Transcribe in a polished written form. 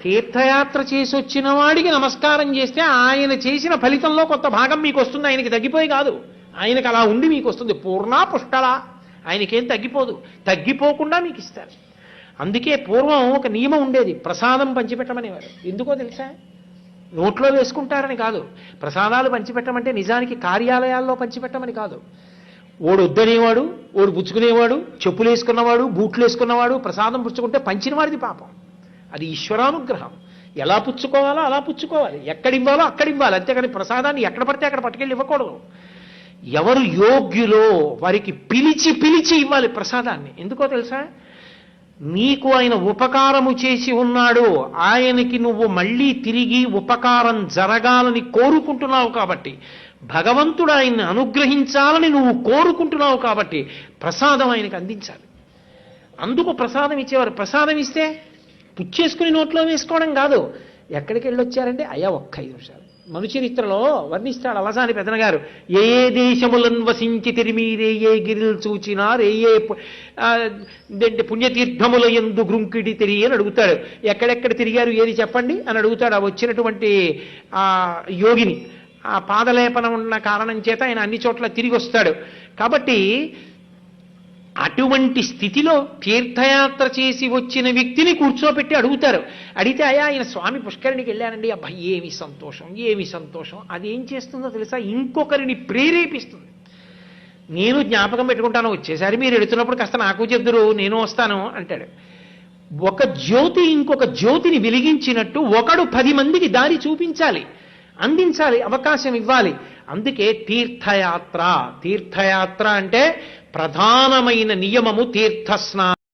తీర్థయాత్ర చేసి వచ్చిన వాడికి నమస్కారం చేస్తే ఆయన చేసిన ఫలితంలో కొంత భాగం మీకు వస్తుంది, ఆయనకి తగ్గిపోయి కాదు, ఆయనకి అలా ఉండి మీకు వస్తుంది. పూర్ణ పుష్కళ, ఆయనకేం తగ్గిపోదు, తగ్గిపోకుండా మీకు ఇస్తారు. అందుకే పూర్వం ఒక నియమం ఉండేది, ప్రసాదం పంచిపెట్టమనేవారు. ఎందుకో తెలుసా? నోట్లో వేసుకుంటారని కాదు. ప్రసాదాలు పంచిపెట్టమంటే నిజానికి కార్యాలయాల్లో పంచిపెట్టమని కాదు. ఓడు వద్దనేవాడు, ఓడు పుచ్చుకునేవాడు, చెప్పులు వేసుకున్నవాడు, బూట్లు వేసుకున్నవాడు ప్రసాదం పుచ్చుకుంటే పంచిన వాడిది పాపం. అది ఈశ్వరానుగ్రహం. ఎలా పుచ్చుకోవాలో అలా పుచ్చుకోవాలి, ఎక్కడివ్వాలో అక్కడివ్వాలి, అంతేకాని ప్రసాదాన్ని ఎక్కడ పడితే అక్కడ పట్టుకెళ్ళి ఇవ్వకూడదు. ఎవరు యోగ్యులో వారికి పిలిచి పిలిచి ఇవ్వాలి ప్రసాదాన్ని. ఎందుకో తెలుసా? నీకు ఆయన ఉపకారము చేసి ఉన్నాడు, ఆయనకి నువ్వు మళ్ళీ తిరిగి ఉపకారం జరగాలని కోరుకుంటున్నావు కాబట్టి, భగవంతుడు ఆయన్ని అనుగ్రహించాలని నువ్వు కోరుకుంటున్నావు కాబట్టి ప్రసాదం ఆయనకు అందించాలి. అందుకు ప్రసాదం ఇచ్చేవారు. ప్రసాదం ఇస్తే పుచ్చేసుకుని నోట్లో వేసుకోవడం కాదు. ఎక్కడికి వెళ్ళొచ్చారంటే అయ్యా ఒక్క 5 నిమిషాలు. మనుచరిత్రలో వర్ణిస్తాడు అలసాని పెదన గారు. ఏ దేశములను వసించి తిరిమీరే ఏ గిరిలు చూచినారు ఏ పుణ్యతీర్థముల యందు గ్రుంకిడి తిరిగి అని అడుగుతాడు. ఎక్కడెక్కడ తిరిగారు ఏది చెప్పండి అని అడుగుతాడు. ఆ వచ్చినటువంటి ఆ యోగిని. ఆ పాదలేపనం ఉన్న కారణం చేత ఆయన అన్ని చోట్ల తిరిగి వస్తాడు. కాబట్టి అటువంటి స్థితిలో తీర్థయాత్ర చేసి వచ్చిన వ్యక్తిని కూర్చోపెట్టి అడుగుతారు. అడిగితే అయ్యా ఆయన స్వామి పుష్కరిణికి వెళ్ళానండి, అబ్బాయి ఏమి సంతోషం ఏమి సంతోషం. అది ఏం చేస్తుందో తెలుసా? ఇంకొకరిని ప్రేరేపిస్తుంది. నేను జ్ఞాపకం పెట్టుకుంటాను, వచ్చేసారి మీరు ఎడుతున్నప్పుడు కాస్త నాకు చెప్దురు, నేను వస్తాను అంటాడు. ఒక జ్యోతి ఇంకొక జ్యోతిని వెలిగించినట్టు ఒకడు 10 మందికి దారి చూపించాలి, అందించాలి, అవకాశం ఇవ్వాలి. అందుకే తీర్థయాత్ర. తీర్థయాత్ర అంటే ప్రధానమైన నియమము తీర్థస్నానం.